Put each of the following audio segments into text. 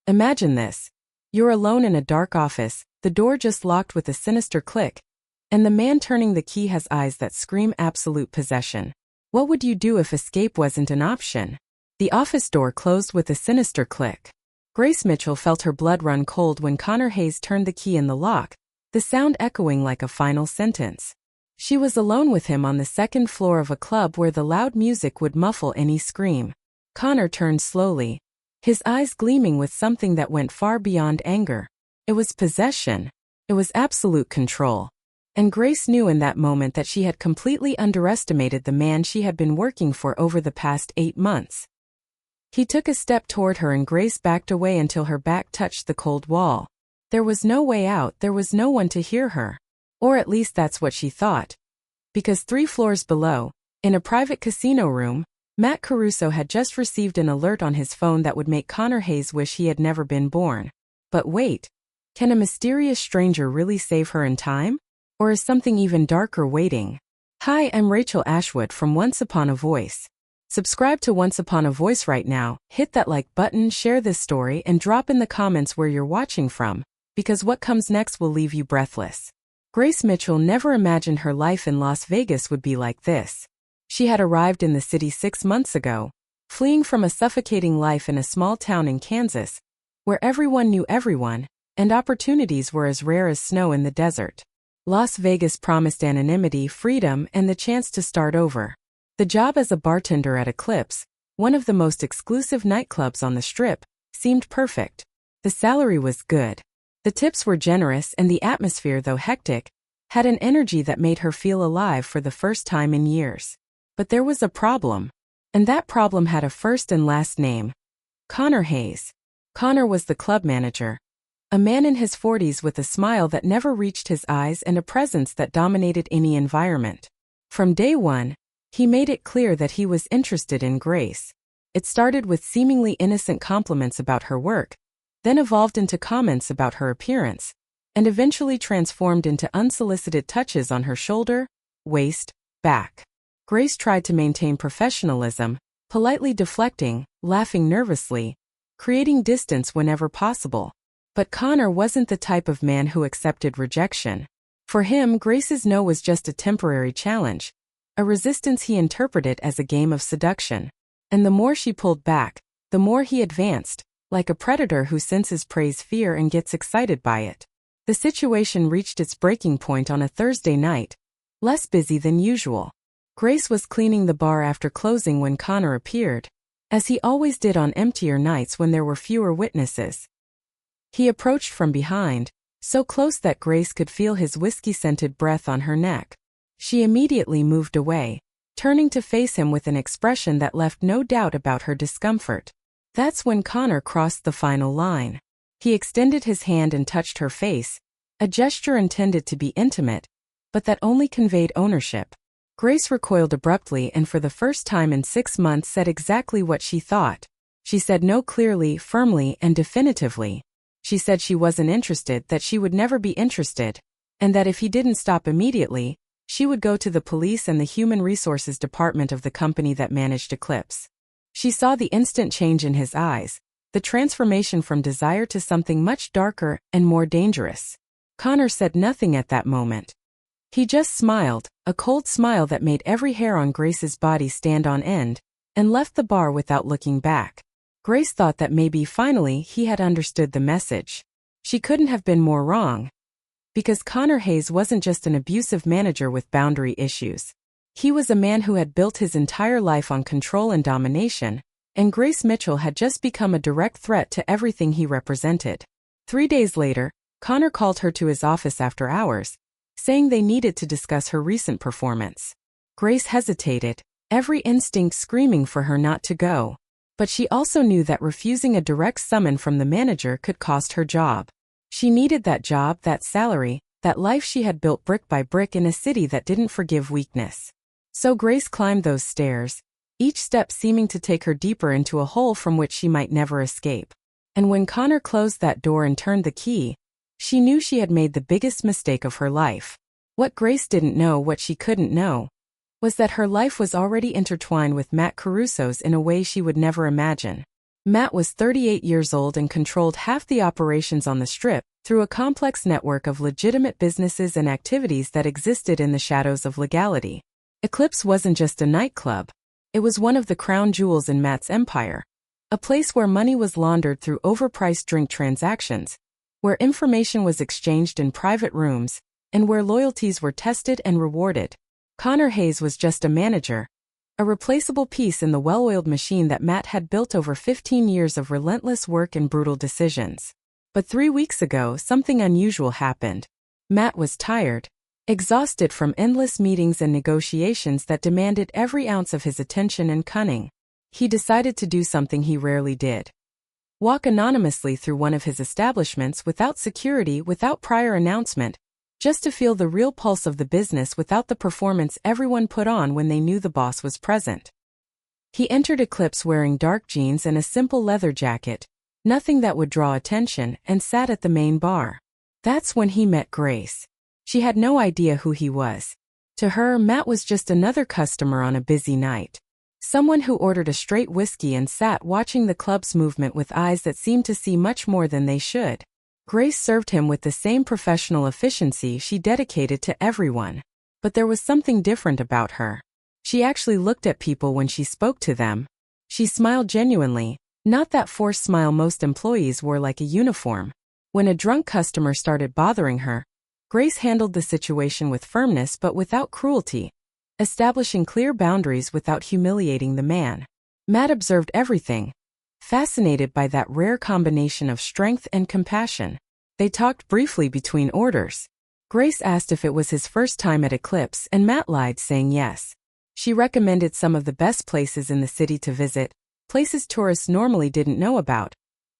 Imagine this. You're alone in a dark office, the door just locked with a sinister click, and the man turning the key has eyes that scream absolute possession. What would you do if escape wasn't an option? The office door closed with a sinister click. Grace Mitchell felt her blood run cold when Connor Hayes turned the key in the lock, the sound echoing like a final sentence. She was alone with him on the second floor of a club where the loud music would muffle any scream. Connor turned slowly, his eyes gleaming with something that went far beyond anger. It was possession. It was absolute control. And Grace knew in that moment that she had completely underestimated the man she had been working for over the past 8 months. He took a step toward her and Grace backed away until her back touched the cold wall. There was no way out, there was no one to hear her. Or at least that's what she thought. Because 3 floors below, in a private casino room, Matt Caruso had just received an alert on his phone that would make Connor Hayes wish he had never been born. But wait, can a mysterious stranger really save her in time? Or is something even darker waiting? Hi, I'm Rachel Ashwood from Once Upon a Voice. Subscribe to Once Upon a Voice right now, hit that like button, share this story, and drop in the comments where you're watching from, because what comes next will leave you breathless. Grace Mitchell never imagined her life in Las Vegas would be like this. She had arrived in the city 6 months ago, fleeing from a suffocating life in a small town in Kansas, where everyone knew everyone, and opportunities were as rare as snow in the desert. Las Vegas promised anonymity, freedom, and the chance to start over. The job as a bartender at Eclipse, one of the most exclusive nightclubs on the Strip, seemed perfect. The salary was good. The tips were generous and the atmosphere, though hectic, had an energy that made her feel alive for the first time in years. But there was a problem. And that problem had a first and last name. Connor Hayes. Connor was the club manager. A man in his 40s with a smile that never reached his eyes and a presence that dominated any environment. From day one, he made it clear that he was interested in Grace. It started with seemingly innocent compliments about her work, then evolved into comments about her appearance, and eventually transformed into unsolicited touches on her shoulder, waist, back. Grace tried to maintain professionalism, politely deflecting, laughing nervously, creating distance whenever possible. But Connor wasn't the type of man who accepted rejection. For him, Grace's no was just a temporary challenge, a resistance he interpreted as a game of seduction. And the more she pulled back, the more he advanced, like a predator who senses prey's fear and gets excited by it. The situation reached its breaking point on a Thursday night, less busy than usual. Grace was cleaning the bar after closing when Connor appeared, as he always did on emptier nights when there were fewer witnesses. He approached from behind, so close that Grace could feel his whiskey-scented breath on her neck. She immediately moved away, turning to face him with an expression that left no doubt about her discomfort. That's when Connor crossed the final line. He extended his hand and touched her face, a gesture intended to be intimate, but that only conveyed ownership. Grace recoiled abruptly and for the first time in 6 months said exactly what she thought. She said no clearly, firmly, and definitively. She said she wasn't interested, that she would never be interested, and that if he didn't stop immediately, she would go to the police and the human resources department of the company that managed Eclipse. She saw the instant change in his eyes, the transformation from desire to something much darker and more dangerous. Connor said nothing at that moment. He just smiled, a cold smile that made every hair on Grace's body stand on end, and left the bar without looking back. Grace thought that maybe finally he had understood the message. She couldn't have been more wrong. Because Connor Hayes wasn't just an abusive manager with boundary issues. He was a man who had built his entire life on control and domination, and Grace Mitchell had just become a direct threat to everything he represented. 3 days later, Connor called her to his office after hours, saying they needed to discuss her recent performance. Grace hesitated, every instinct screaming for her not to go. But she also knew that refusing a direct summon from the manager could cost her job. She needed that job, that salary, that life she had built brick by brick in a city that didn't forgive weakness. So Grace climbed those stairs, each step seeming to take her deeper into a hole from which she might never escape. And when Connor closed that door and turned the key, she knew she had made the biggest mistake of her life. What Grace didn't know, what she couldn't know, was that her life was already intertwined with Matt Caruso's in a way she would never imagine. Matt was 38 years old and controlled half the operations on the Strip through a complex network of legitimate businesses and activities that existed in the shadows of legality. Eclipse wasn't just a nightclub. It was one of the crown jewels in Matt's empire. A place where money was laundered through overpriced drink transactions, where information was exchanged in private rooms, and where loyalties were tested and rewarded. Connor Hayes was just a manager, a replaceable piece in the well-oiled machine that Matt had built over 15 years of relentless work and brutal decisions. But 3 weeks ago, something unusual happened. Matt was tired, exhausted from endless meetings and negotiations that demanded every ounce of his attention and cunning. He decided to do something he rarely did. Walk anonymously through one of his establishments without security, without prior announcement, just to feel the real pulse of the business without the performance everyone put on when they knew the boss was present. He entered Eclipse wearing dark jeans and a simple leather jacket, nothing that would draw attention, and sat at the main bar. That's when he met Grace. She had no idea who he was. To her, Matt was just another customer on a busy night. Someone who ordered a straight whiskey and sat watching the club's movement with eyes that seemed to see much more than they should. Grace served him with the same professional efficiency she dedicated to everyone. But there was something different about her. She actually looked at people when she spoke to them. She smiled genuinely, not that forced smile most employees wore like a uniform. When a drunk customer started bothering her, Grace handled the situation with firmness but without cruelty, establishing clear boundaries without humiliating the man. Matt observed everything, fascinated by that rare combination of strength and compassion. They talked briefly between orders. Grace asked if it was his first time at Eclipse, and Matt lied, saying yes. She recommended some of the best places in the city to visit, places tourists normally didn't know about,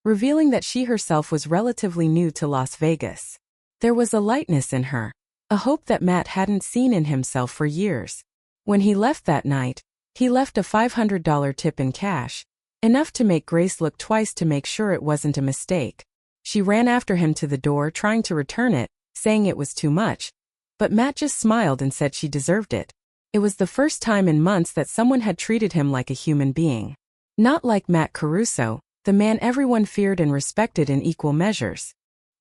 revealing that she herself was relatively new to Las Vegas. There was a lightness in her, a hope that Matt hadn't seen in himself for years. When he left that night, he left a $500 tip in cash, enough to make Grace look twice to make sure it wasn't a mistake. She ran after him to the door, trying to return it, saying it was too much. But Matt just smiled and said she deserved it. It was the first time in months that someone had treated him like a human being. Not like Matt Caruso, the man everyone feared and respected in equal measures.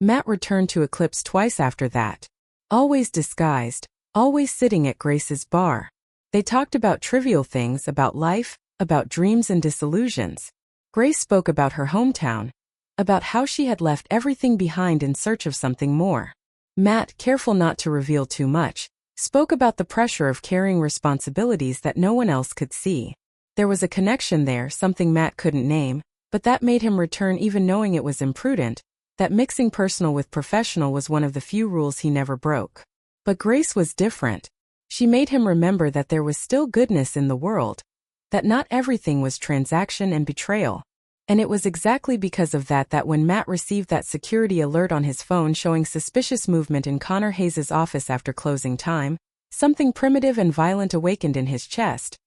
Matt returned to Eclipse twice after that. Always disguised, always sitting at Grace's bar. They talked about trivial things, about life, about dreams and disillusions. Grace spoke about her hometown, about how she had left everything behind in search of something more. Matt, careful not to reveal too much, spoke about the pressure of carrying responsibilities that no one else could see. There was a connection there, something Matt couldn't name, but that made him return even knowing it was imprudent, that mixing personal with professional was one of the few rules he never broke. But Grace was different. She made him remember that there was still goodness in the world, that not everything was transaction and betrayal. And it was exactly because of that that when Matt received that security alert on his phone showing suspicious movement in Connor Hayes' office after closing time, something primitive and violent awakened in his chest.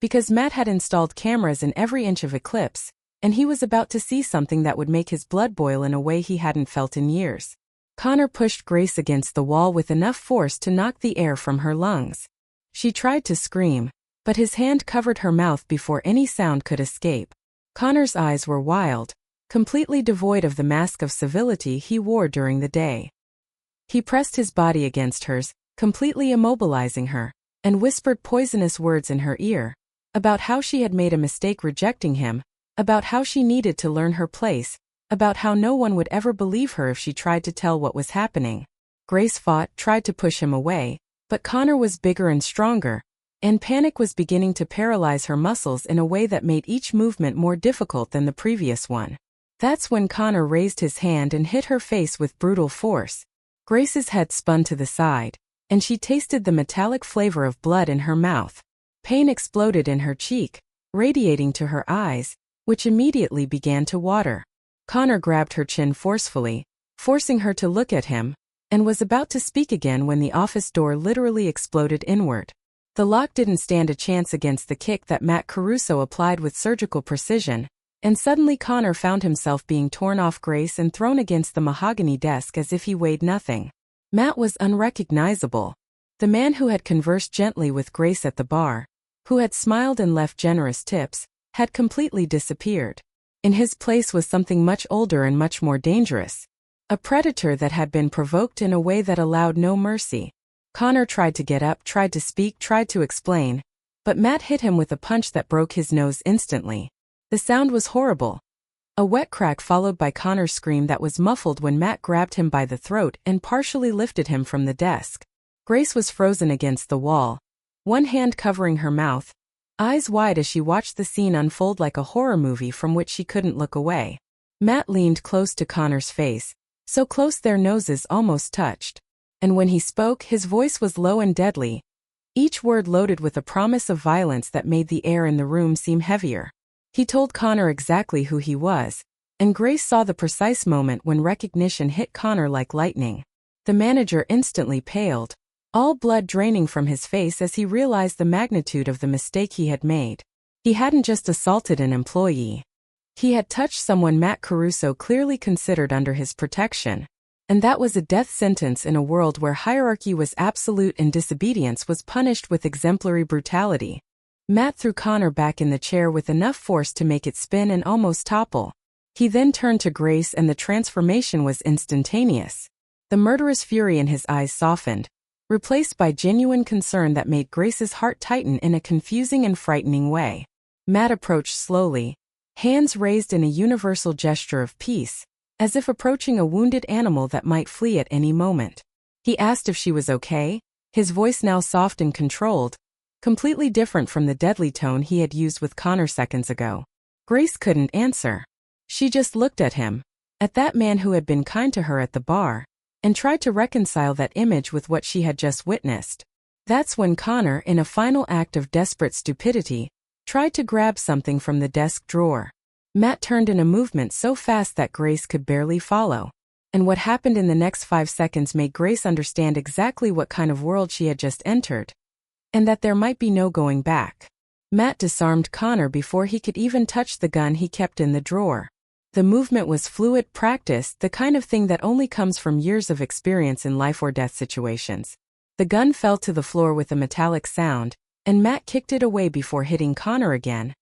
Because Matt had installed cameras in every inch of Eclipse, and he was about to see something that would make his blood boil in a way he hadn't felt in years. Connor pushed Grace against the wall with enough force to knock the air from her lungs. She tried to scream, but his hand covered her mouth before any sound could escape. Connor's eyes were wild, completely devoid of the mask of civility he wore during the day. He pressed his body against hers, completely immobilizing her, and whispered poisonous words in her ear, about how she had made a mistake rejecting him, about how she needed to learn her place, about how no one would ever believe her if she tried to tell what was happening. Grace fought, tried to push him away, but Connor was bigger and stronger, and panic was beginning to paralyze her muscles in a way that made each movement more difficult than the previous one. That's when Connor raised his hand and hit her face with brutal force. Grace's head spun to the side, and she tasted the metallic flavor of blood in her mouth. Pain exploded in her cheek, radiating to her eyes, which immediately began to water. Connor grabbed her chin forcefully, forcing her to look at him, and was about to speak again when the office door literally exploded inward. The lock didn't stand a chance against the kick that Matt Caruso applied with surgical precision, and suddenly Connor found himself being torn off Grace and thrown against the mahogany desk as if he weighed nothing. Matt was unrecognizable. The man who had conversed gently with Grace at the bar, who had smiled and left generous tips, had completely disappeared. In his place was something much older and much more dangerous. A predator that had been provoked in a way that allowed no mercy. Connor tried to get up, tried to speak, tried to explain, but Matt hit him with a punch that broke his nose instantly. The sound was horrible. A wet crack followed by Connor's scream that was muffled when Matt grabbed him by the throat and partially lifted him from the desk. Grace was frozen against the wall, one hand covering her mouth, eyes wide as she watched the scene unfold like a horror movie from which she couldn't look away. Matt leaned close to Connor's face, so close their noses almost touched. And when he spoke, his voice was low and deadly, each word loaded with a promise of violence that made the air in the room seem heavier. He told Connor exactly who he was, and Grace saw the precise moment when recognition hit Connor like lightning. The manager instantly paled, all blood draining from his face as he realized the magnitude of the mistake he had made. He hadn't just assaulted an employee. He had touched someone Matt Caruso clearly considered under his protection. And that was a death sentence in a world where hierarchy was absolute and disobedience was punished with exemplary brutality. Matt threw Connor back in the chair with enough force to make it spin and almost topple. He then turned to Grace and the transformation was instantaneous. The murderous fury in his eyes softened, replaced by genuine concern that made Grace's heart tighten in a confusing and frightening way. Matt approached slowly, hands raised in a universal gesture of peace, as if approaching a wounded animal that might flee at any moment. He asked if she was okay, his voice now soft and controlled, completely different from the deadly tone he had used with Connor seconds ago. Grace couldn't answer. She just looked at him, at that man who had been kind to her at the bar, and tried to reconcile that image with what she had just witnessed. That's when Connor, in a final act of desperate stupidity, tried to grab something from the desk drawer. Matt turned in a movement so fast that Grace could barely follow. And what happened in the next 5 seconds made Grace understand exactly what kind of world she had just entered, and that there might be no going back. Matt disarmed Connor before he could even touch the gun he kept in the drawer. The movement was fluid, practiced, the kind of thing that only comes from years of experience in life or death situations. The gun fell to the floor with a metallic sound, and Matt kicked it away before hitting Connor again,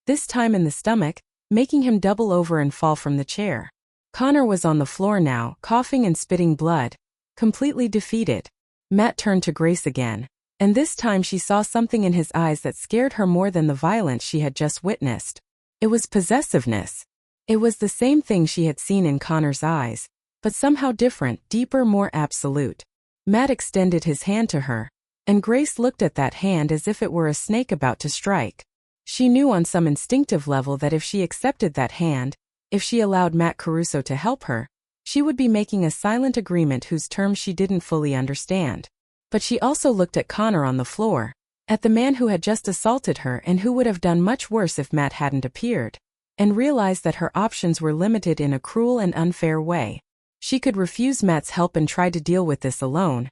this time in the stomach, making him double over and fall from the chair. Connor was on the floor now, coughing and spitting blood, completely defeated. Matt turned to Grace again, and this time she saw something in his eyes that scared her more than the violence she had just witnessed. It was possessiveness. It was the same thing she had seen in Connor's eyes, but somehow different, deeper, more absolute. Matt extended his hand to her, and Grace looked at that hand as if it were a snake about to strike. She knew on some instinctive level that if she accepted that hand, if she allowed Matt Caruso to help her, she would be making a silent agreement whose terms she didn't fully understand. But she also looked at Connor on the floor, at the man who had just assaulted her and who would have done much worse if Matt hadn't appeared, and realized that her options were limited in a cruel and unfair way. She could refuse Matt's help and try to deal with this alone,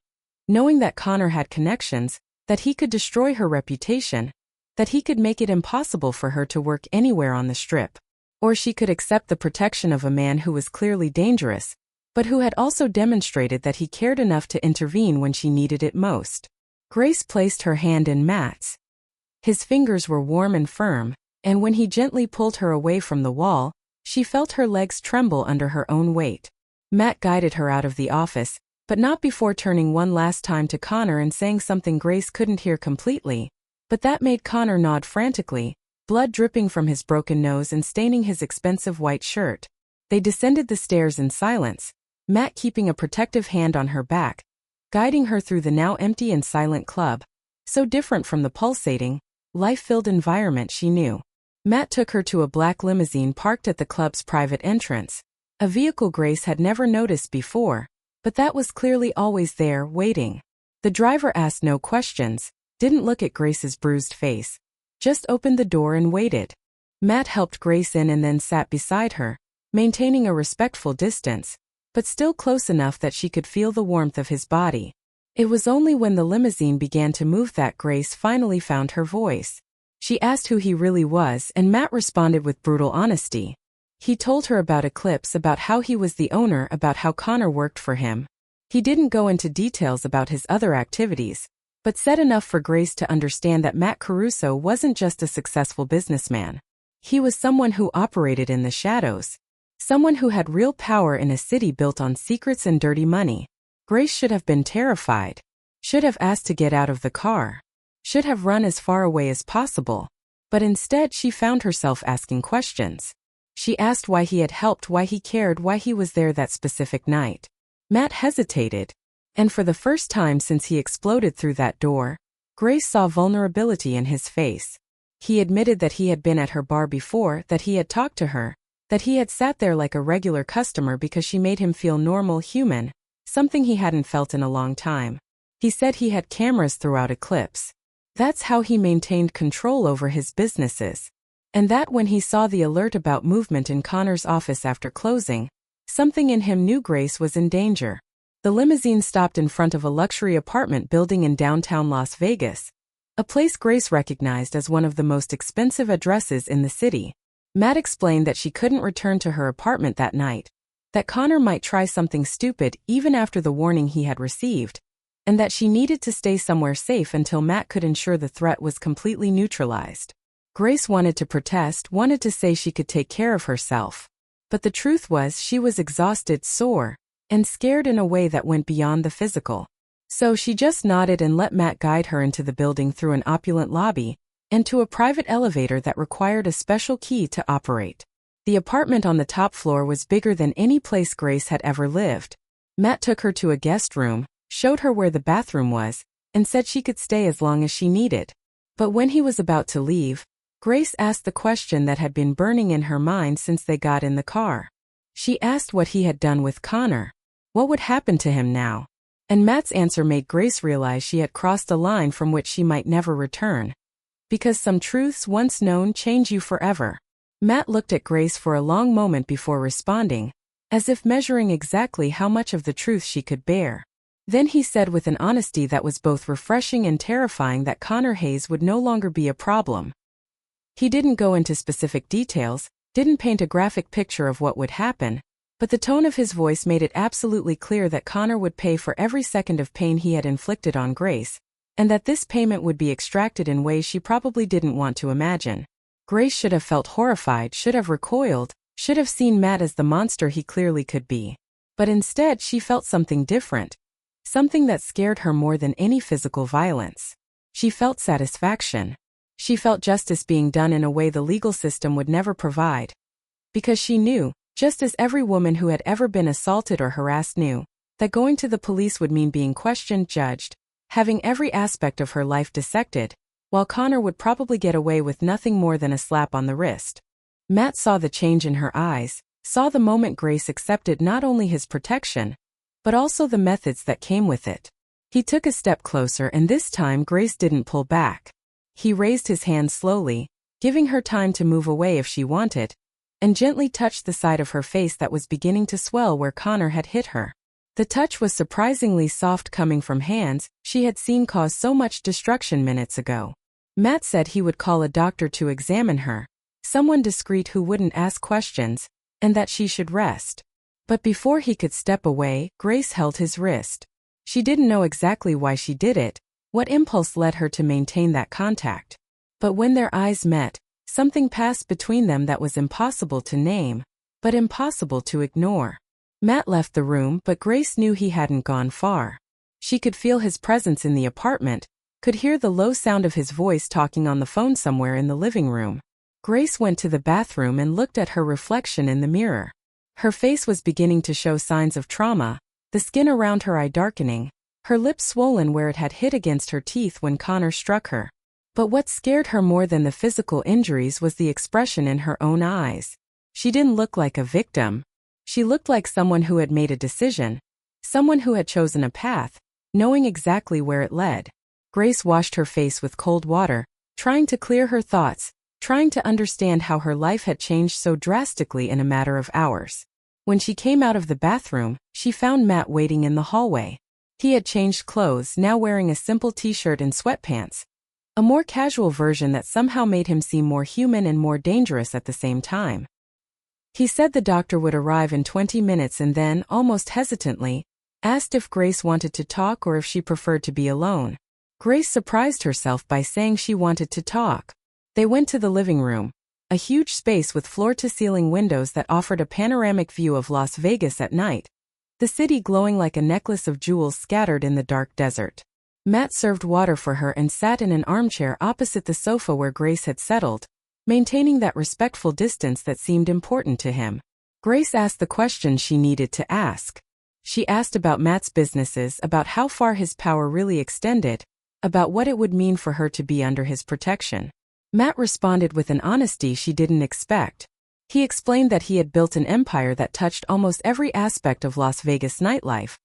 knowing that Connor had connections, that he could destroy her reputation, that he could make it impossible for her to work anywhere on the Strip. Or she could accept the protection of a man who was clearly dangerous, but who had also demonstrated that he cared enough to intervene when she needed it most. Grace placed her hand in Matt's. His fingers were warm and firm, and when he gently pulled her away from the wall, she felt her legs tremble under her own weight. Matt guided her out of the office, but not before turning one last time to Connor and saying something Grace couldn't hear completely, but that made Connor nod frantically, blood dripping from his broken nose and staining his expensive white shirt. They descended the stairs in silence, Matt keeping a protective hand on her back, guiding her through the now empty and silent club, so different from the pulsating, life-filled environment she knew. Matt took her to a black limousine parked at the club's private entrance, a vehicle Grace had never noticed before, but that was clearly always there, waiting. The driver asked no questions, didn't look at Grace's bruised face, just opened the door and waited. Matt helped Grace in and then sat beside her, maintaining a respectful distance, but still close enough that she could feel the warmth of his body. It was only when the limousine began to move that Grace finally found her voice. She asked who he really was, and Matt responded with brutal honesty. He told her about Eclipse, about how he was the owner, about how Connor worked for him. He didn't go into details about his other activities, but said enough for Grace to understand that Matt Caruso wasn't just a successful businessman. He was someone who operated in the shadows. Someone who had real power in a city built on secrets and dirty money. Grace should have been terrified. Should have asked to get out of the car. Should have run as far away as possible. But instead she found herself asking questions. She asked why he had helped, why he cared, why he was there that specific night. Matt hesitated. And for the first time since he exploded through that door, Grace saw vulnerability in his face. He admitted that he had been at her bar before, that he had talked to her, that he had sat there like a regular customer because she made him feel normal, human, something he hadn't felt in a long time. He said he had cameras throughout Eclipse. That's how he maintained control over his businesses. And that when he saw the alert about movement in Connor's office after closing, something in him knew Grace was in danger. The limousine stopped in front of a luxury apartment building in downtown Las Vegas, a place Grace recognized as one of the most expensive addresses in the city. Matt explained that she couldn't return to her apartment that night, that Connor might try something stupid even after the warning he had received, and that she needed to stay somewhere safe until Matt could ensure the threat was completely neutralized. Grace wanted to protest, wanted to say she could take care of herself. But the truth was she was exhausted, sore, and scared in a way that went beyond the physical. So she just nodded and let Matt guide her into the building through an opulent lobby, and to a private elevator that required a special key to operate. The apartment on the top floor was bigger than any place Grace had ever lived. Matt took her to a guest room, showed her where the bathroom was, and said she could stay as long as she needed. But when he was about to leave, Grace asked the question that had been burning in her mind since they got in the car. She asked what he had done with Connor. What would happen to him now? And Matt's answer made Grace realize she had crossed a line from which she might never return. Because some truths once known change you forever. Matt looked at Grace for a long moment before responding, as if measuring exactly how much of the truth she could bear. Then he said with an honesty that was both refreshing and terrifying that Connor Hayes would no longer be a problem. He didn't go into specific details, didn't paint a graphic picture of what would happen, but the tone of his voice made it absolutely clear that Connor would pay for every second of pain he had inflicted on Grace, and that this payment would be extracted in ways she probably didn't want to imagine. Grace should have felt horrified, should have recoiled, should have seen Matt as the monster he clearly could be. But instead she felt something different. Something that scared her more than any physical violence. She felt satisfaction. She felt justice being done in a way the legal system would never provide. Because she knew, just as every woman who had ever been assaulted or harassed knew, that going to the police would mean being questioned, judged, having every aspect of her life dissected, while Connor would probably get away with nothing more than a slap on the wrist. Matt saw the change in her eyes, saw the moment Grace accepted not only his protection, but also the methods that came with it. He took a step closer, and this time Grace didn't pull back. He raised his hand slowly, giving her time to move away if she wanted, and gently touched the side of her face that was beginning to swell where Connor had hit her. The touch was surprisingly soft coming from hands she had seen cause so much destruction minutes ago. Matt said he would call a doctor to examine her, someone discreet who wouldn't ask questions, and that she should rest. But before he could step away, Grace held his wrist. She didn't know exactly why she did it, what impulse led her to maintain that contact. But when their eyes met, something passed between them that was impossible to name, but impossible to ignore. Matt left the room, but Grace knew he hadn't gone far. She could feel his presence in the apartment, could hear the low sound of his voice talking on the phone somewhere in the living room. Grace went to the bathroom and looked at her reflection in the mirror. Her face was beginning to show signs of trauma, the skin around her eye darkening, her lips swollen where it had hit against her teeth when Connor struck her. But what scared her more than the physical injuries was the expression in her own eyes. She didn't look like a victim. She looked like someone who had made a decision, someone who had chosen a path, knowing exactly where it led. Grace washed her face with cold water, trying to clear her thoughts, trying to understand how her life had changed so drastically in a matter of hours. When she came out of the bathroom, she found Matt waiting in the hallway. He had changed clothes, now wearing a simple t-shirt and sweatpants. A more casual version that somehow made him seem more human and more dangerous at the same time. He said the doctor would arrive in 20 minutes and then, almost hesitantly, asked if Grace wanted to talk or if she preferred to be alone. Grace surprised herself by saying she wanted to talk. They went to the living room. a huge space with floor-to-ceiling windows that offered a panoramic view of Las Vegas at night, the city glowing like a necklace of jewels scattered in the dark desert. Matt served water for her and sat in an armchair opposite the sofa where Grace had settled, maintaining that respectful distance that seemed important to him. Grace asked the questions she needed to ask. She asked about Matt's businesses, about how far his power really extended, about what it would mean for her to be under his protection. Matt responded with an honesty she didn't expect. He explained that he had built an empire that touched almost every aspect of Las Vegas nightlife,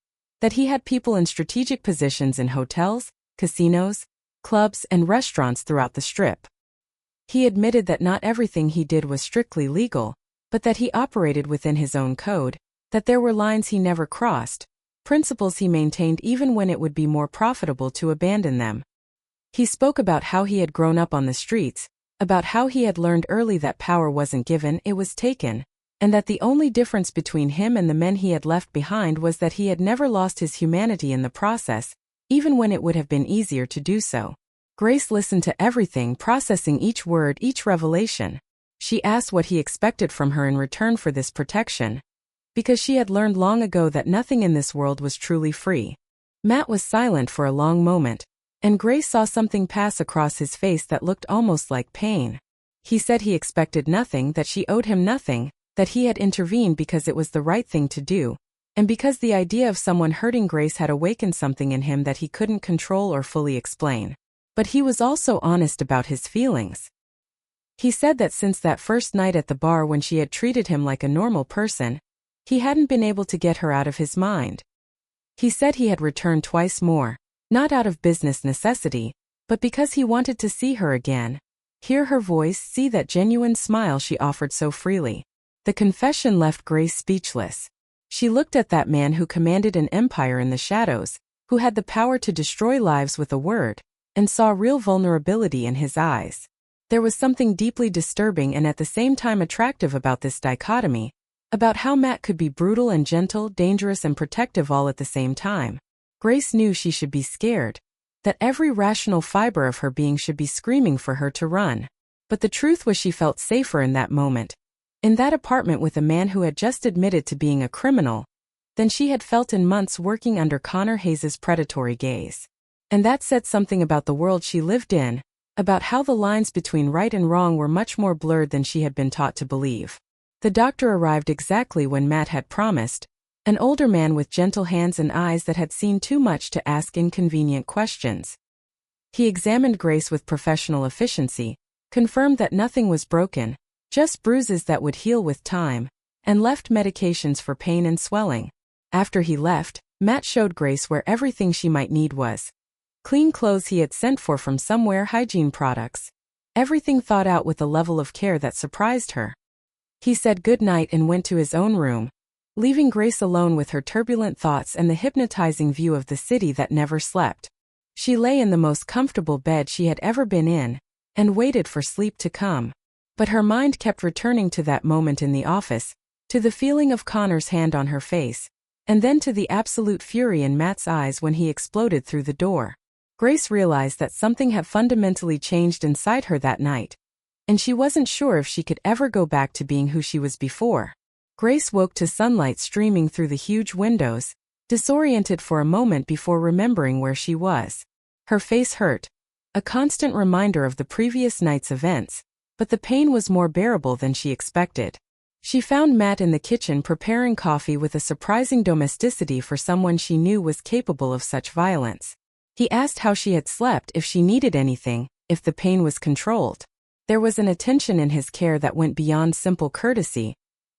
that he had people in strategic positions in hotels, casinos, clubs, and restaurants throughout the Strip. He admitted that not everything he did was strictly legal, but that he operated within his own code, that there were lines he never crossed, principles he maintained even when it would be more profitable to abandon them. He spoke about how he had grown up on the streets, about how he had learned early that power wasn't given, it was taken, and that the only difference between him and the men he had left behind was that he had never lost his humanity in the process, even when it would have been easier to do so. Grace listened to everything, processing each word, each revelation. She asked what he expected from her in return for this protection, because she had learned long ago that nothing in this world was truly free. Matt was silent for a long moment, and Grace saw something pass across his face that looked almost like pain. He said he expected nothing, that she owed him nothing, that he had intervened because it was the right thing to do, and because the idea of someone hurting Grace had awakened something in him that he couldn't control or fully explain. But he was also honest about his feelings. He said that since that first night at the bar when she had treated him like a normal person, he hadn't been able to get her out of his mind. He said he had returned twice more, not out of business necessity, but because he wanted to see her again, hear her voice, see that genuine smile she offered so freely. The confession left Grace speechless. She looked at that man who commanded an empire in the shadows, who had the power to destroy lives with a word, and saw real vulnerability in his eyes. There was something deeply disturbing and at the same time attractive about this dichotomy, about how Matt could be brutal and gentle, dangerous and protective all at the same time. Grace knew she should be scared, that every rational fiber of her being should be screaming for her to run. But the truth was she felt safer in that moment, in that apartment with a man who had just admitted to being a criminal, than she had felt in months working under Connor Hayes's predatory gaze. And that said something about the world she lived in, about how the lines between right and wrong were much more blurred than she had been taught to believe. The doctor arrived exactly when Matt had promised, an older man with gentle hands and eyes that had seen too much to ask inconvenient questions. He examined Grace with professional efficiency, confirmed that nothing was broken, just bruises that would heal with time, and left medications for pain and swelling. After he left, Matt showed Grace where everything she might need was. Clean clothes he had sent for from somewhere, hygiene products. Everything thought out with a level of care that surprised her. He said good night and went to his own room, leaving Grace alone with her turbulent thoughts and the hypnotizing view of the city that never slept. She lay in the most comfortable bed she had ever been in, and waited for sleep to come. But her mind kept returning to that moment in the office, to the feeling of Connor's hand on her face, and then to the absolute fury in Matt's eyes when he exploded through the door. Grace realized that something had fundamentally changed inside her that night, and she wasn't sure if she could ever go back to being who she was before. Grace woke to sunlight streaming through the huge windows, disoriented for a moment before remembering where she was. Her face hurt, a constant reminder of the previous night's events, but the pain was more bearable than she expected. She found Matt in the kitchen preparing coffee with a surprising domesticity for someone she knew was capable of such violence. He asked how she had slept, if she needed anything, if the pain was controlled. There was an attention in his care that went beyond simple courtesy,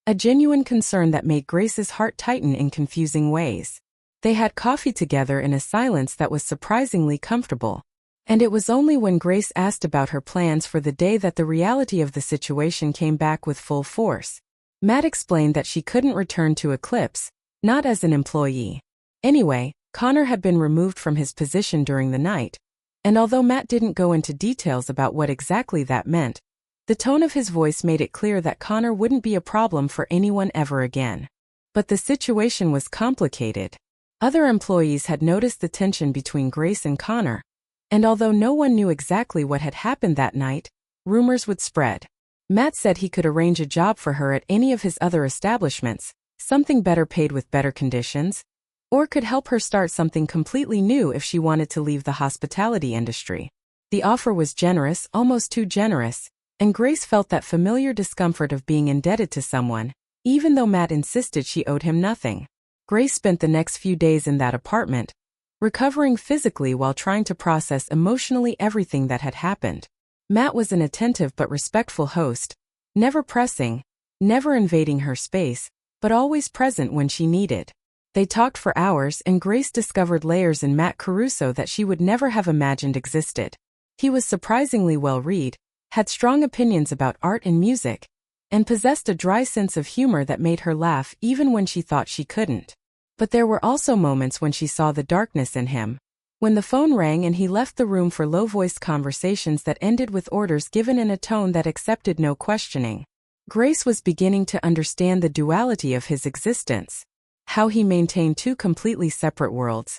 a genuine concern that made Grace's heart tighten in confusing ways. They had coffee together in a silence that was surprisingly comfortable. And it was only when Grace asked about her plans for the day that the reality of the situation came back with full force. Matt explained that she couldn't return to Eclipse, not as an employee. Anyway, Connor had been removed from his position during the night, and although Matt didn't go into details about what exactly that meant, the tone of his voice made it clear that Connor wouldn't be a problem for anyone ever again. But the situation was complicated. Other employees had noticed the tension between Grace and Connor, and although no one knew exactly what had happened that night, rumors would spread. Matt said he could arrange a job for her at any of his other establishments, something better paid with better conditions, or could help her start something completely new if she wanted to leave the hospitality industry. The offer was generous, almost too generous, and Grace felt that familiar discomfort of being indebted to someone, even though Matt insisted she owed him nothing. Grace spent the next few days in that apartment, recovering physically while trying to process emotionally everything that had happened. Matt was an attentive but respectful host, never pressing, never invading her space, but always present when she needed. They talked for hours, and Grace discovered layers in Matt Caruso that she would never have imagined existed. He was surprisingly well-read, had strong opinions about art and music, and possessed a dry sense of humor that made her laugh even when she thought she couldn't. But there were also moments when she saw the darkness in him. When the phone rang and he left the room for low-voiced conversations that ended with orders given in a tone that accepted no questioning. Grace was beginning to understand the duality of his existence, how he maintained two completely separate worlds,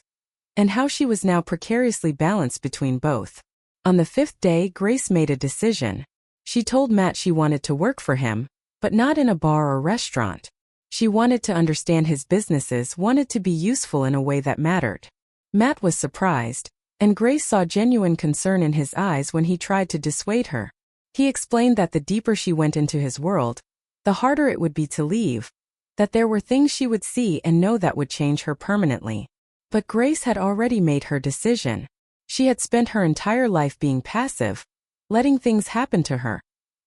and how she was now precariously balanced between both. On the 5th day, Grace made a decision. She told Matt she wanted to work for him, but not in a bar or restaurant. She wanted to understand his businesses, wanted to be useful in a way that mattered. Matt was surprised, and Grace saw genuine concern in his eyes when he tried to dissuade her. He explained that the deeper she went into his world, the harder it would be to leave, that there were things she would see and know that would change her permanently. But Grace had already made her decision. She had spent her entire life being passive, letting things happen to her,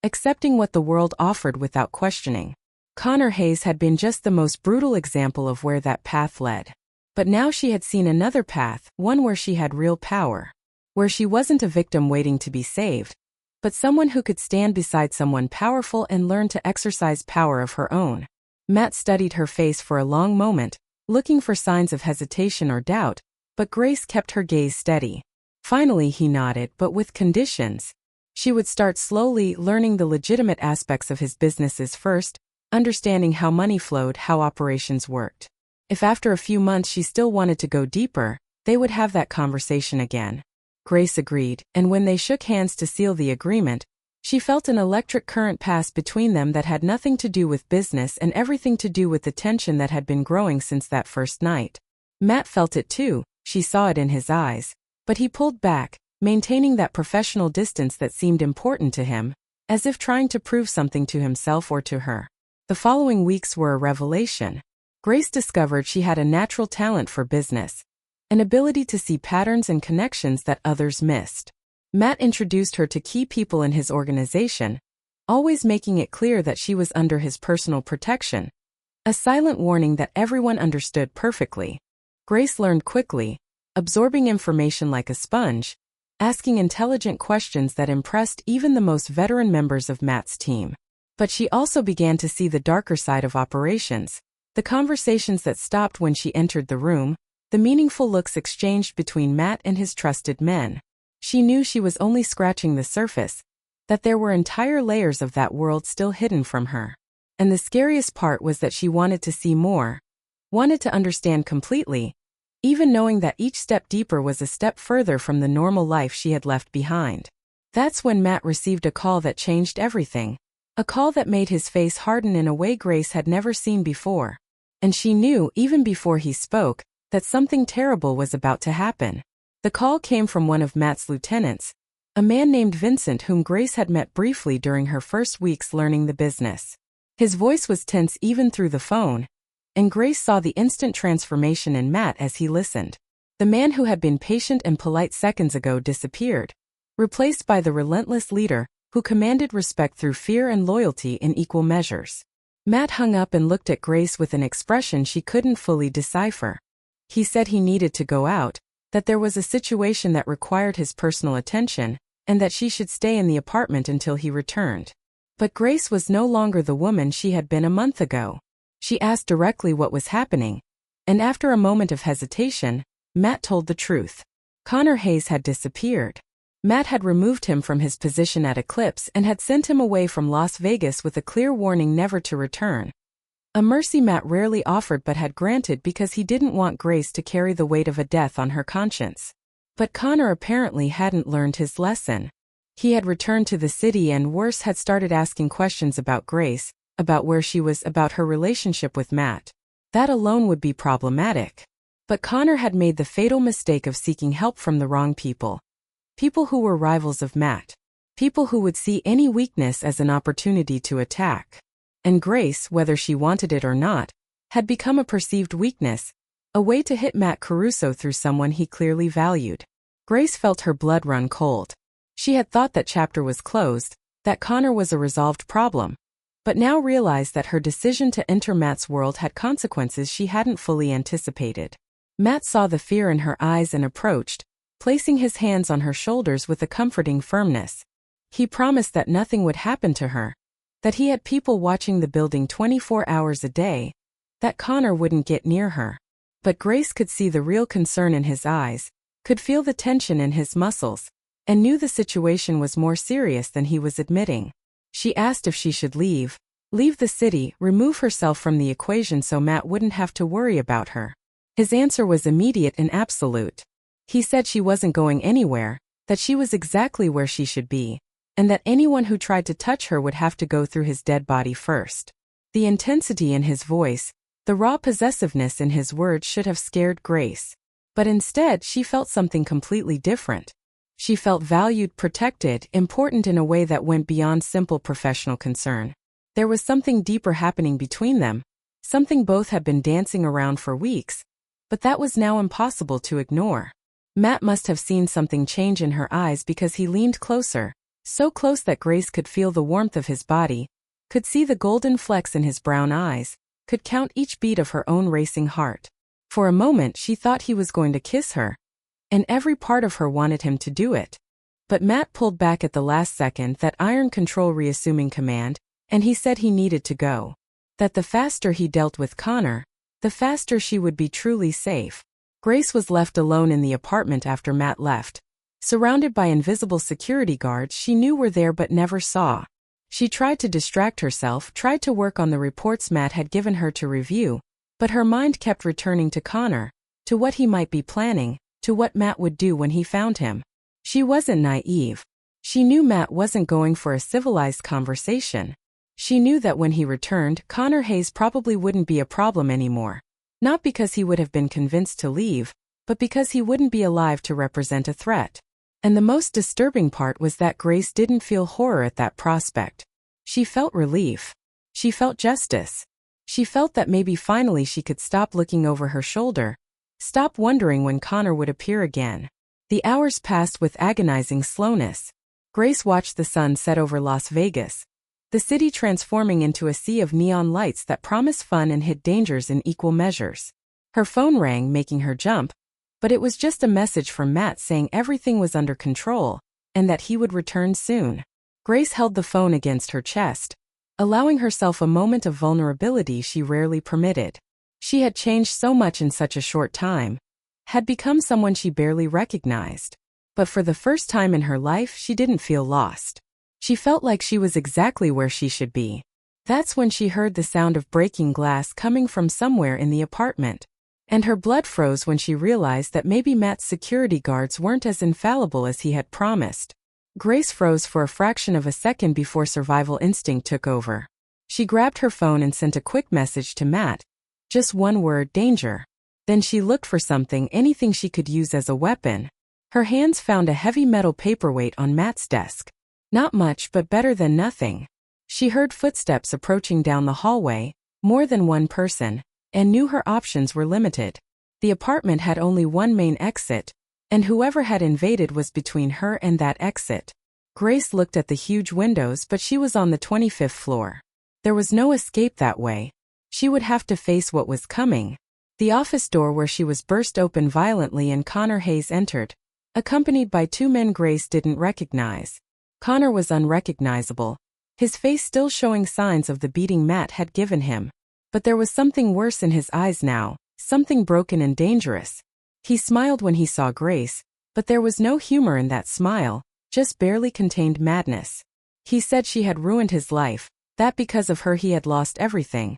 accepting what the world offered without questioning. Connor Hayes had been just the most brutal example of where that path led. But now she had seen another path, one where she had real power, where she wasn't a victim waiting to be saved, but someone who could stand beside someone powerful and learn to exercise power of her own. Matt studied her face for a long moment, looking for signs of hesitation or doubt, but Grace kept her gaze steady. Finally he nodded, but with conditions. She would start slowly, learning the legitimate aspects of his businesses first, understanding how money flowed, how operations worked. If after a few months she still wanted to go deeper, they would have that conversation again. Grace agreed, and when they shook hands to seal the agreement, she felt an electric current pass between them that had nothing to do with business and everything to do with the tension that had been growing since that first night. Matt felt it too, she saw it in his eyes, but he pulled back, maintaining that professional distance that seemed important to him, as if trying to prove something to himself or to her. The following weeks were a revelation. Grace discovered she had a natural talent for business, an ability to see patterns and connections that others missed. Matt introduced her to key people in his organization, always making it clear that she was under his personal protection, a silent warning that everyone understood perfectly. Grace learned quickly, absorbing information like a sponge, asking intelligent questions that impressed even the most veteran members of Matt's team. But she also began to see the darker side of operations, the conversations that stopped when she entered the room, the meaningful looks exchanged between Matt and his trusted men. She knew she was only scratching the surface, that there were entire layers of that world still hidden from her. And the scariest part was that she wanted to see more, wanted to understand completely, even knowing that each step deeper was a step further from the normal life she had left behind. That's when Matt received a call that changed everything, a call that made his face harden in a way Grace had never seen before. And she knew, even before he spoke, that something terrible was about to happen. The call came from one of Matt's lieutenants, a man named Vincent whom Grace had met briefly during her first weeks learning the business. His voice was tense even through the phone, and Grace saw the instant transformation in Matt as he listened. The man who had been patient and polite seconds ago disappeared, replaced by the relentless leader who commanded respect through fear and loyalty in equal measures. Matt hung up and looked at Grace with an expression she couldn't fully decipher. He said he needed to go out, that there was a situation that required his personal attention, and that she should stay in the apartment until he returned. But Grace was no longer the woman she had been a month ago. She asked directly what was happening, and after a moment of hesitation, Matt told the truth. Connor Hayes had disappeared. Matt had removed him from his position at Eclipse and had sent him away from Las Vegas with a clear warning never to return. A mercy Matt rarely offered but had granted because he didn't want Grace to carry the weight of a death on her conscience. But Connor apparently hadn't learned his lesson. He had returned to the city and worse had started asking questions about Grace, about where she was, about her relationship with Matt. That alone would be problematic. But Connor had made the fatal mistake of seeking help from the wrong people. People who were rivals of Matt. People who would see any weakness as an opportunity to attack. And Grace, whether she wanted it or not, had become a perceived weakness, a way to hit Matt Caruso through someone he clearly valued. Grace felt her blood run cold. She had thought that chapter was closed, that Connor was a resolved problem, but now realized that her decision to enter Matt's world had consequences she hadn't fully anticipated. Matt saw the fear in her eyes and approached, placing his hands on her shoulders with a comforting firmness. He promised that nothing would happen to her, that he had people watching the building 24 hours a day, that Connor wouldn't get near her. But Grace could see the real concern in his eyes, could feel the tension in his muscles, and knew the situation was more serious than he was admitting. She asked if she should leave the city, remove herself from the equation so Matt wouldn't have to worry about her. His answer was immediate and absolute. He said she wasn't going anywhere, that she was exactly where she should be, and that anyone who tried to touch her would have to go through his dead body first. The intensity in his voice, the raw possessiveness in his words should have scared Grace. But instead she felt something completely different. She felt valued, protected, important in a way that went beyond simple professional concern. There was something deeper happening between them, something both had been dancing around for weeks, but that was now impossible to ignore. Matt must have seen something change in her eyes because he leaned closer, so close that Grace could feel the warmth of his body, could see the golden flecks in his brown eyes, could count each beat of her own racing heart. For a moment she thought he was going to kiss her, and every part of her wanted him to do it. But Matt pulled back at the last second, that iron control reassuming command, and he said he needed to go. That the faster he dealt with Connor, the faster she would be truly safe. Grace was left alone in the apartment after Matt left, surrounded by invisible security guards she knew were there but never saw. She tried to distract herself, tried to work on the reports Matt had given her to review, but her mind kept returning to Connor, to what he might be planning, to what Matt would do when he found him. She wasn't naive. She knew Matt wasn't going for a civilized conversation. She knew that when he returned, Connor Hayes probably wouldn't be a problem anymore. Not because he would have been convinced to leave, but because he wouldn't be alive to represent a threat. And the most disturbing part was that Grace didn't feel horror at that prospect. She felt relief. She felt justice. She felt that maybe finally she could stop looking over her shoulder, stop wondering when Connor would appear again. The hours passed with agonizing slowness. Grace watched the sun set over Las Vegas, the city transforming into a sea of neon lights that promised fun and hid dangers in equal measures. Her phone rang, making her jump, but it was just a message from Matt saying everything was under control, and that he would return soon. Grace held the phone against her chest, allowing herself a moment of vulnerability she rarely permitted. She had changed so much in such a short time, had become someone she barely recognized. But for the first time in her life she didn't feel lost. She felt like she was exactly where she should be. That's when she heard the sound of breaking glass coming from somewhere in the apartment. And her blood froze when she realized that maybe Matt's security guards weren't as infallible as he had promised. Grace froze for a fraction of a second before survival instinct took over. She grabbed her phone and sent a quick message to Matt. Just one word: danger. Then she looked for something, anything she could use as a weapon. Her hands found a heavy metal paperweight on Matt's desk. Not much, but better than nothing. She heard footsteps approaching down the hallway, more than one person, and knew her options were limited. The apartment had only one main exit, and whoever had invaded was between her and that exit. Grace looked at the huge windows, but she was on the 25th floor. There was no escape that way. She would have to face what was coming. The office door where she was burst open violently and Connor Hayes entered, accompanied by two men Grace didn't recognize. Connor was unrecognizable, his face still showing signs of the beating Matt had given him. But there was something worse in his eyes now, something broken and dangerous. He smiled when he saw Grace, but there was no humor in that smile, just barely contained madness. He said she had ruined his life, that because of her he had lost everything.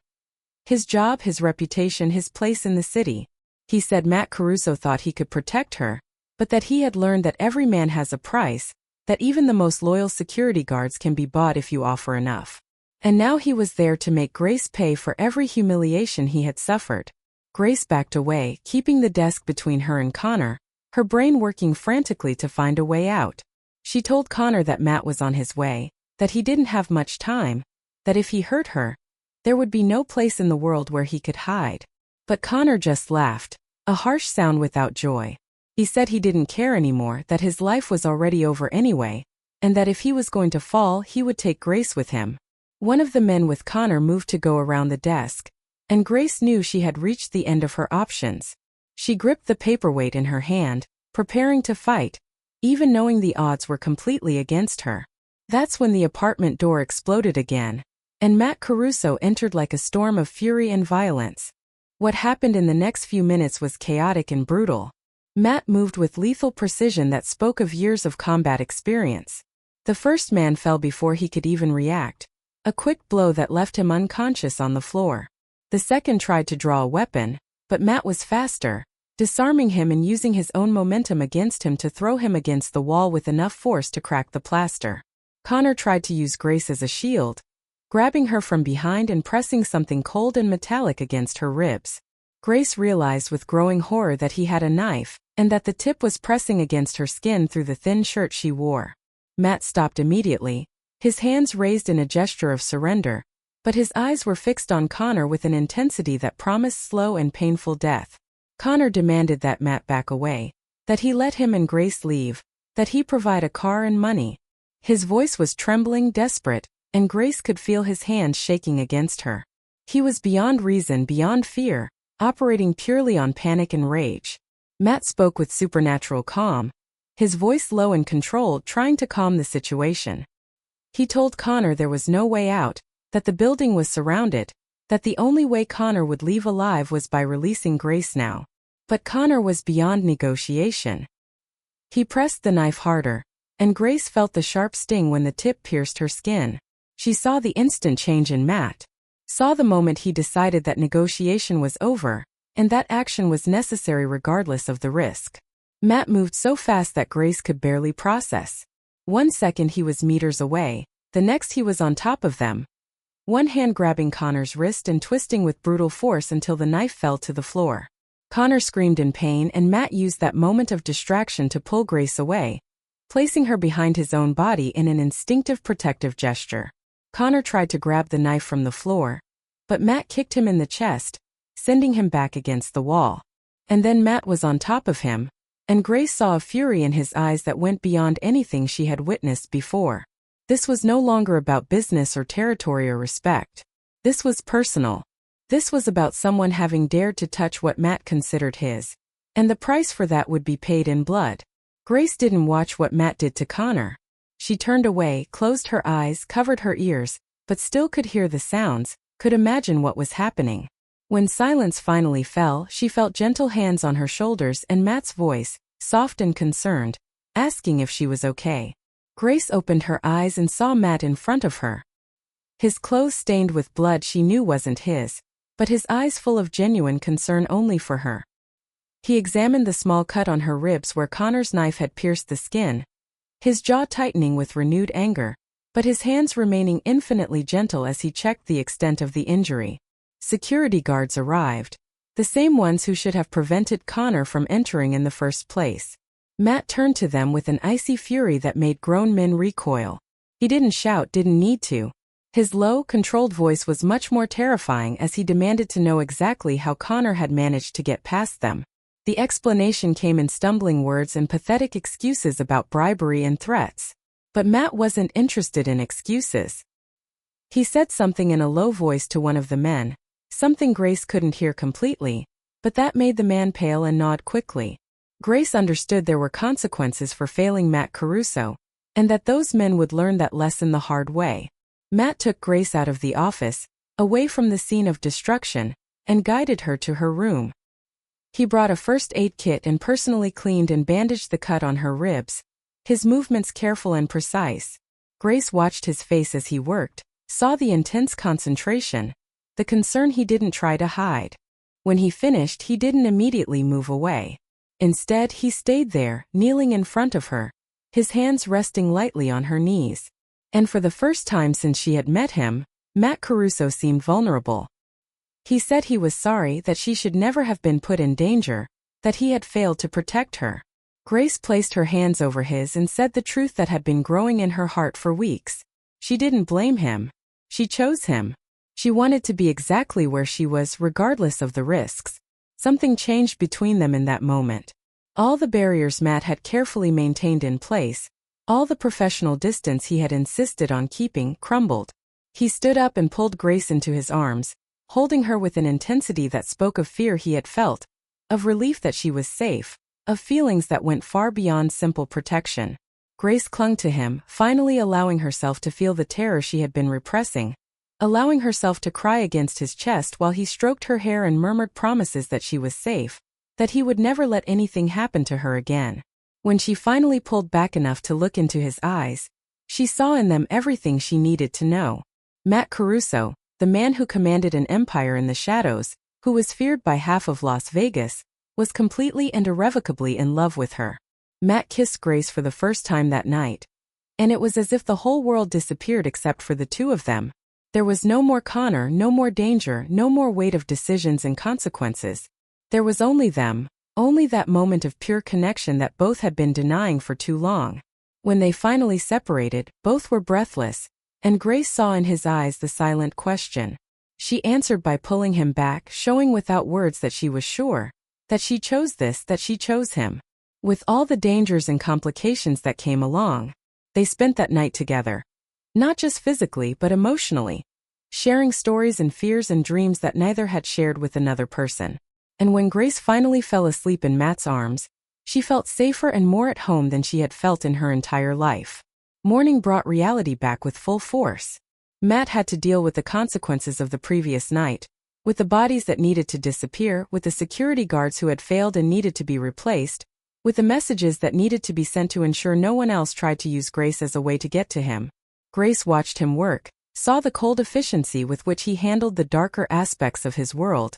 His job, his reputation, his place in the city. He said Matt Caruso thought he could protect her, but that he had learned that every man has a price, that even the most loyal security guards can be bought if you offer enough. And now he was there to make Grace pay for every humiliation he had suffered. Grace backed away, keeping the desk between her and Connor, her brain working frantically to find a way out. She told Connor that Matt was on his way, that he didn't have much time, that if he hurt her, there would be no place in the world where he could hide. But Connor just laughed, a harsh sound without joy. He said he didn't care anymore, that his life was already over anyway, and that if he was going to fall, he would take Grace with him. One of the men with Connor moved to go around the desk, and Grace knew she had reached the end of her options. She gripped the paperweight in her hand, preparing to fight, even knowing the odds were completely against her. That's when the apartment door exploded again, and Matt Caruso entered like a storm of fury and violence. What happened in the next few minutes was chaotic and brutal. Matt moved with lethal precision that spoke of years of combat experience. The first man fell before he could even react, a quick blow that left him unconscious on the floor. The second tried to draw a weapon, but Matt was faster, disarming him and using his own momentum against him to throw him against the wall with enough force to crack the plaster. Connor tried to use Grace as a shield, grabbing her from behind and pressing something cold and metallic against her ribs. Grace realized with growing horror that he had a knife, and that the tip was pressing against her skin through the thin shirt she wore. Matt stopped immediately, his hands raised in a gesture of surrender, but his eyes were fixed on Connor with an intensity that promised slow and painful death. Connor demanded that Matt back away, that he let him and Grace leave, that he provide a car and money. His voice was trembling, desperate, and Grace could feel his hands shaking against her. He was beyond reason, beyond fear, operating purely on panic and rage. Matt spoke with supernatural calm, his voice low and controlled, trying to calm the situation. He told Connor there was no way out, that the building was surrounded, that the only way Connor would leave alive was by releasing Grace now. But Connor was beyond negotiation. He pressed the knife harder, and Grace felt the sharp sting when the tip pierced her skin. She saw the instant change in Matt, saw the moment he decided that negotiation was over, and that action was necessary regardless of the risk. Matt moved so fast that Grace could barely process. 1 second he was meters away, the next he was on top of them, one hand grabbing Connor's wrist and twisting with brutal force until the knife fell to the floor. Connor screamed in pain, and Matt used that moment of distraction to pull Grace away, placing her behind his own body in an instinctive protective gesture. Connor tried to grab the knife from the floor, but Matt kicked him in the chest, sending him back against the wall. And then Matt was on top of him, and Grace saw a fury in his eyes that went beyond anything she had witnessed before. This was no longer about business or territory or respect. This was personal. This was about someone having dared to touch what Matt considered his, and the price for that would be paid in blood. Grace didn't watch what Matt did to Connor. She turned away, closed her eyes, covered her ears, but still could hear the sounds, could imagine what was happening. When silence finally fell, she felt gentle hands on her shoulders and Matt's voice, soft and concerned, asking if she was okay. Grace opened her eyes and saw Matt in front of her. His clothes stained with blood she knew wasn't his, but his eyes full of genuine concern only for her. He examined the small cut on her ribs where Connor's knife had pierced the skin, his jaw tightening with renewed anger, but his hands remaining infinitely gentle as he checked the extent of the injury. Security guards arrived, the same ones who should have prevented Connor from entering in the first place. Matt turned to them with an icy fury that made grown men recoil. He didn't shout, didn't need to. His low, controlled voice was much more terrifying as he demanded to know exactly how Connor had managed to get past them. The explanation came in stumbling words and pathetic excuses about bribery and threats. But Matt wasn't interested in excuses. He said something in a low voice to one of the men, something Grace couldn't hear completely, but that made the man pale and nod quickly. Grace understood there were consequences for failing Matt Caruso, and that those men would learn that lesson the hard way. Matt took Grace out of the office, away from the scene of destruction, and guided her to her room. He brought a first aid kit and personally cleaned and bandaged the cut on her ribs, his movements careful and precise. Grace watched his face as he worked, saw the intense concentration, the concern he didn't try to hide. When he finished, he didn't immediately move away. Instead, he stayed there, kneeling in front of her, his hands resting lightly on her knees. And for the first time since she had met him, Matt Caruso seemed vulnerable. He said he was sorry that she should never have been put in danger, that he had failed to protect her. Grace placed her hands over his and said the truth that had been growing in her heart for weeks. She didn't blame him. She chose him. She wanted to be exactly where she was regardless of the risks. Something changed between them in that moment. All the barriers Matt had carefully maintained in place, all the professional distance he had insisted on keeping, crumbled. He stood up and pulled Grace into his arms, holding her with an intensity that spoke of fear he had felt, of relief that she was safe, of feelings that went far beyond simple protection. Grace clung to him, finally allowing herself to feel the terror she had been repressing, allowing herself to cry against his chest while he stroked her hair and murmured promises that she was safe, that he would never let anything happen to her again. When she finally pulled back enough to look into his eyes, she saw in them everything she needed to know. Matt Caruso, the man who commanded an empire in the shadows, who was feared by half of Las Vegas, was completely and irrevocably in love with her. Matt kissed Grace for the first time that night, and it was as if the whole world disappeared except for the two of them. There was no more Connor, no more danger, no more weight of decisions and consequences. There was only them, only that moment of pure connection that both had been denying for too long. When they finally separated, both were breathless, and Grace saw in his eyes the silent question. She answered by pulling him back, showing without words that she was sure, that she chose this, that she chose him. With all the dangers and complications that came along, they spent that night together. Not just physically but emotionally, sharing stories and fears and dreams that neither had shared with another person. And when Grace finally fell asleep in Matt's arms, she felt safer and more at home than she had felt in her entire life. Morning brought reality back with full force. Matt had to deal with the consequences of the previous night, with the bodies that needed to disappear, with the security guards who had failed and needed to be replaced, with the messages that needed to be sent to ensure no one else tried to use Grace as a way to get to him. Grace watched him work, saw the cold efficiency with which he handled the darker aspects of his world,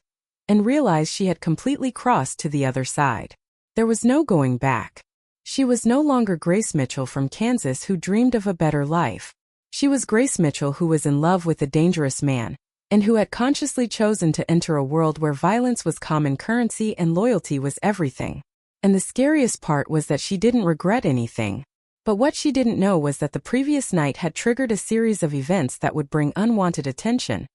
and realized she had completely crossed to the other side. There was no going back. She was no longer Grace Mitchell from Kansas who dreamed of a better life. She was Grace Mitchell who was in love with a dangerous man, and who had consciously chosen to enter a world where violence was common currency and loyalty was everything. And the scariest part was that she didn't regret anything. But what she didn't know was that the previous night had triggered a series of events that would bring unwanted attention.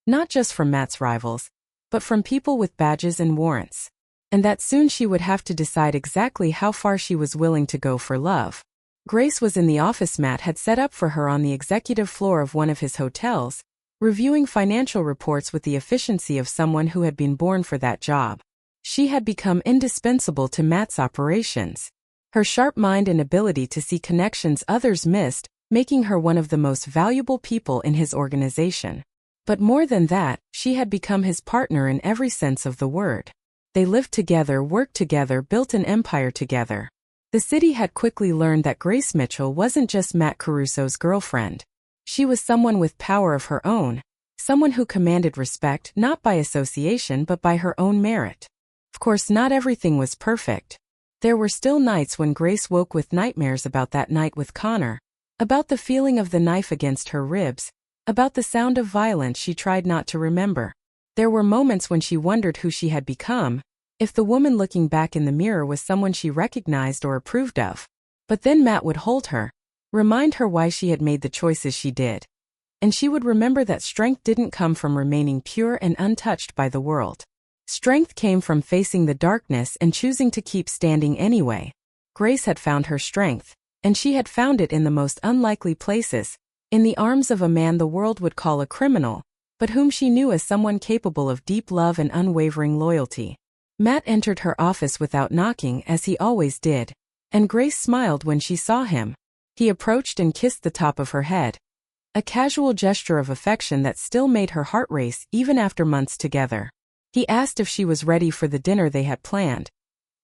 Not just from Matt's rivals, but from people with badges and warrants. And that soon she would have to decide exactly how far she was willing to go for love. Grace was in the office Matt had set up for her on the executive floor of one of his hotels, reviewing financial reports with the efficiency of someone who had been born for that job. She had become indispensable to Matt's operations. Her sharp mind and ability to see connections others missed, making her one of the most valuable people in his organization. But more than that, she had become his partner in every sense of the word. They lived together, worked together, built an empire together. The city had quickly learned that Grace Mitchell wasn't just Matt Caruso's girlfriend. She was someone with power of her own, someone who commanded respect not by association but by her own merit. Of course, not everything was perfect. There were still nights when Grace woke with nightmares about that night with Connor, about the feeling of the knife against her ribs, about the sound of violence she tried not to remember. There were moments when she wondered who she had become, if the woman looking back in the mirror was someone she recognized or approved of. But then Matt would hold her, remind her why she had made the choices she did. And she would remember that strength didn't come from remaining pure and untouched by the world. Strength came from facing the darkness and choosing to keep standing anyway. Grace had found her strength, and she had found it in the most unlikely places, in the arms of a man the world would call a criminal, but whom she knew as someone capable of deep love and unwavering loyalty. Matt entered her office without knocking, as he always did, and Grace smiled when she saw him. He approached and kissed the top of her head, a casual gesture of affection that still made her heart race even after months together. He asked if she was ready for the dinner they had planned,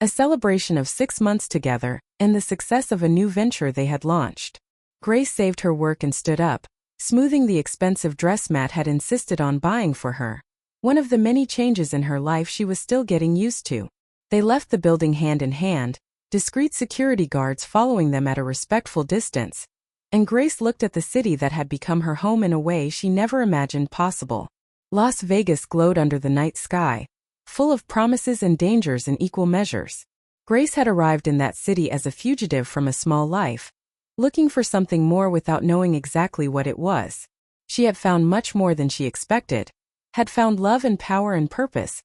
a celebration of 6 months together and the success of a new venture they had launched. Grace saved her work and stood up, smoothing the expensive dress Matt had insisted on buying for her, one of the many changes in her life she was still getting used to. They left the building hand in hand, discreet security guards following them at a respectful distance, and Grace looked at the city that had become her home in a way she never imagined possible. Las Vegas glowed under the night sky, full of promises and dangers in equal measures. Grace had arrived in that city as a fugitive from a small life, looking for something more without knowing exactly what it was. She had found much more than she expected, had found love and power and purpose,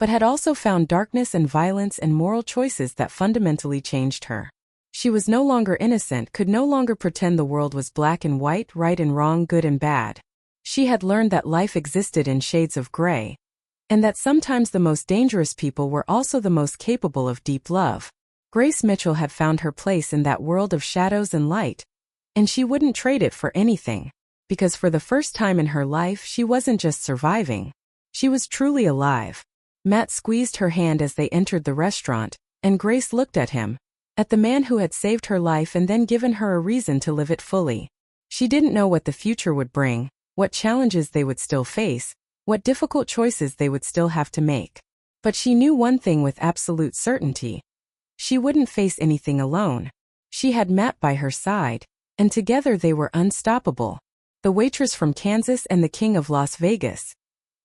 but had also found darkness and violence and moral choices that fundamentally changed her. She was no longer innocent, could no longer pretend the world was black and white, right and wrong, good and bad. She had learned that life existed in shades of gray, and that sometimes the most dangerous people were also the most capable of deep love. Grace Mitchell had found her place in that world of shadows and light, and she wouldn't trade it for anything, because for the first time in her life she wasn't just surviving, she was truly alive. Matt squeezed her hand as they entered the restaurant, and Grace looked at him, at the man who had saved her life and then given her a reason to live it fully. She didn't know what the future would bring, what challenges they would still face, what difficult choices they would still have to make. But she knew one thing with absolute certainty. She wouldn't face anything alone. She had Matt by her side, and together they were unstoppable. The waitress from Kansas and the king of Las Vegas.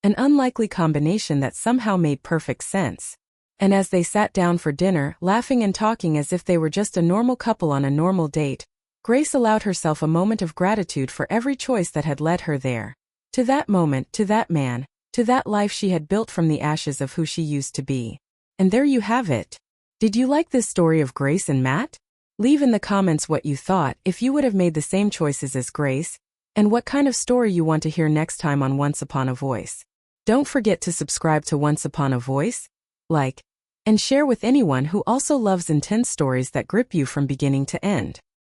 An unlikely combination that somehow made perfect sense. And as they sat down for dinner, laughing and talking as if they were just a normal couple on a normal date, Grace allowed herself a moment of gratitude for every choice that had led her there. To that moment, to that man, to that life she had built from the ashes of who she used to be. And there you have it. Did you like this story of Grace and Matt? Leave in the comments what you thought, if you would have made the same choices as Grace, and what kind of story you want to hear next time on Once Upon a Voice. Don't forget to subscribe to Once Upon a Voice, like, and share with anyone who also loves intense stories that grip you from beginning to end.